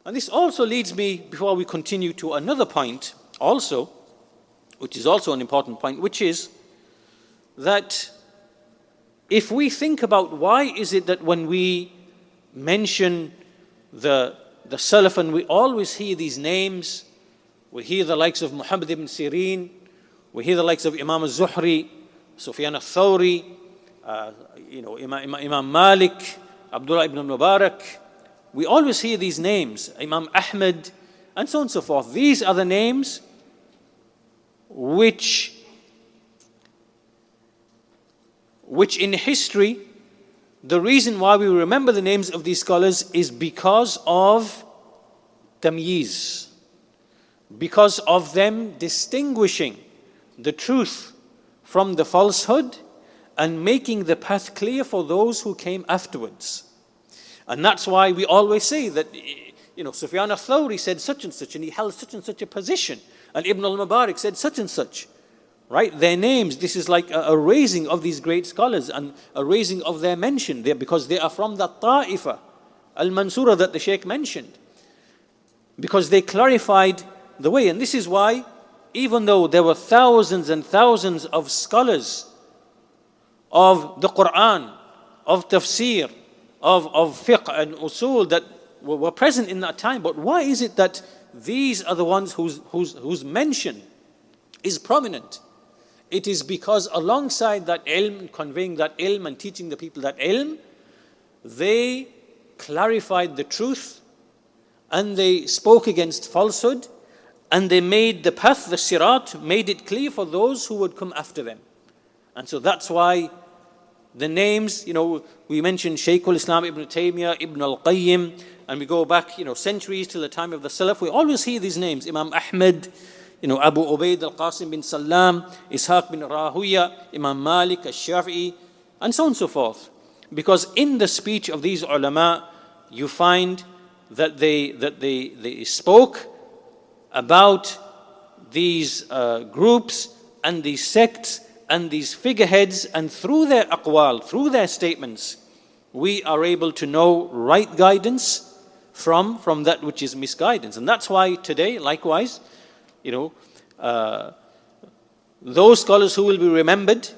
And this also leads me, before we continue, to another point also, which is also an important point, which is that if we think about why is it that when we mention the Salaf and we always hear these names, we hear the likes of Muhammad ibn Sirin, we hear the likes of Imam al-Zuhri, Sufyan al-Thawri, Imam Malik, Abdullah ibn Mubarak. We always hear these names, Imam Ahmad, and so on and so forth. These are the names which in history, the reason why we remember the names of these scholars is because of tamyiz, because of them distinguishing the truth from the falsehood and making the path clear for those who came afterwards. And that's why we always say that, Sufyan al-Thawri said such and such, and he held such and such a position. And Ibn al-Mubarak said such and such. Right? Their names, this is like a raising of these great scholars and a raising of their mention there, because they are from the Ta'ifa al-Mansura that the Shaykh mentioned. Because they clarified the way. And this is why, even though there were thousands and thousands of scholars of the Quran, of tafsir, of fiqh and usul that were present in that time, but why is it that these are the ones whose mention is prominent? It is because alongside that ilm, conveying that ilm and teaching the people that ilm, they clarified the truth and they spoke against falsehood and they made the path, the sirat, made it clear for those who would come after them. And so that's why the names, we mentioned Shaykh al-Islam Ibn Taymiyyah, Ibn al-Qayyim, and we go back, centuries till the time of the Salaf. We always hear these names, Imam Ahmad, Abu Ubaid al-Qasim bin Salam, Ishaq bin Rahuya, Imam Malik al-Shafi'i, and so on and so forth. Because in the speech of these ulama, you find that they spoke about these groups and these sects and these figureheads, and through their aqwal, through their statements, we are able to know right guidance from that which is misguidance. And that's why today, likewise, those scholars who will be remembered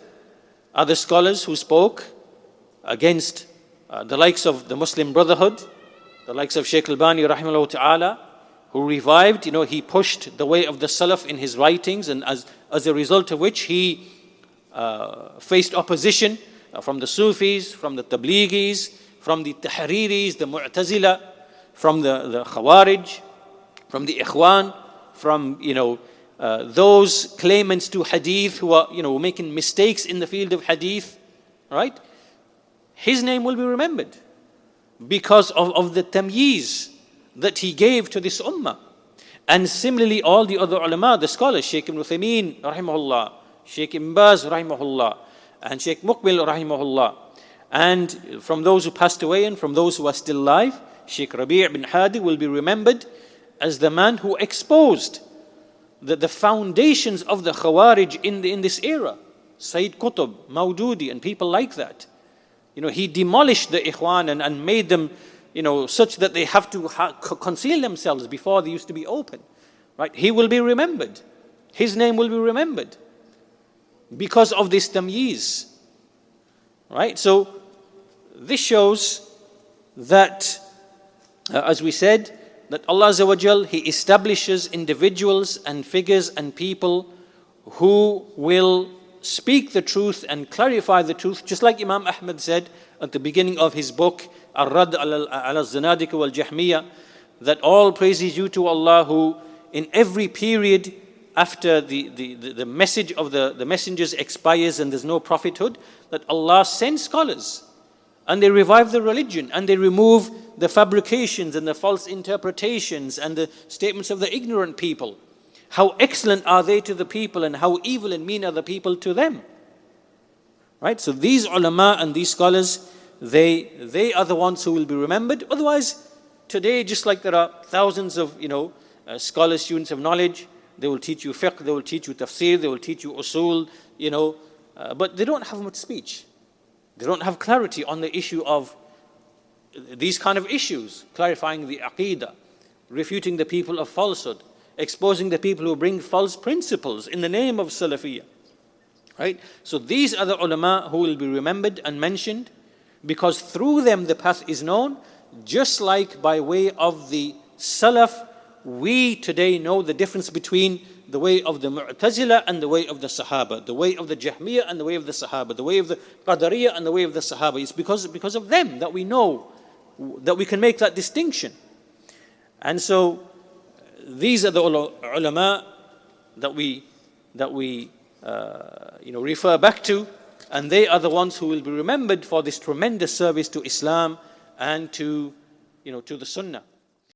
are the scholars who spoke against the likes of the Muslim Brotherhood, the likes of Shaykh al-Bani rahimahullah ta'ala, who revived, he pushed the way of the Salaf in his writings, and as a result of which he faced opposition from the Sufis, from the Tabligis, from the Tahriris, the Mu'tazila, from the Khawarij, from the Ikhwan, from those claimants to hadith who are making mistakes in the field of hadith, right? His name will be remembered because of the tamyiz that he gave to this ummah. And similarly, all the other ulama, the scholars, Shaykh Ibn Uthaymeen rahimahullah, Shaykh Ibn Baz rahimahullah, and Shaykh Muqbil rahimahullah, and from those who passed away and from those who are still alive, Shaykh Rabi' bin Hadi will be remembered as the man who exposed the foundations of the Khawarij in this era. Sayyid Qutb, Maududi, and people like that. He demolished the Ikhwan and made them, such that they have to conceal themselves before they used to be open. Right? He will be remembered. His name will be remembered because of this tamyiz. Right? So this shows that, as we said, that Allah Azza wa Jal, He establishes individuals and figures and people who will speak the truth and clarify the truth, just like Imam Ahmad said at the beginning of his book, Ar-Radd ala Zanadika wal Jahmiya, that all praise is due to Allah, who in every period after the message of the messengers expires and there's no prophethood, that Allah sends scholars and they revive the religion and they remove the fabrications and the false interpretations and the statements of the ignorant people. How excellent are they to the people and how evil and mean are the people to them. Right? So these ulama and these scholars, they are the ones who will be remembered. Otherwise, today, just like there are thousands of scholars, students of knowledge, they will teach you fiqh, they will teach you tafsir, they will teach you usul, but they don't have much speech. They don't have clarity on the issue of these kind of issues, clarifying the Aqidah, refuting the people of falsehood, exposing the people who bring false principles in the name of Salafiyah. Right? So these are the ulama who will be remembered and mentioned, because through them the path is known, just like by way of the Salaf, we today know the difference between the way of the Mu'tazila and the way of the Sahaba, the way of the Jahmiyyah and the way of the Sahaba, the way of the Qadariyah and the way of the Sahaba. It's because of them that we know, that we can make that distinction. And so these are the ulama that we refer back to, and they are the ones who will be remembered for this tremendous service to Islam and to the Sunnah.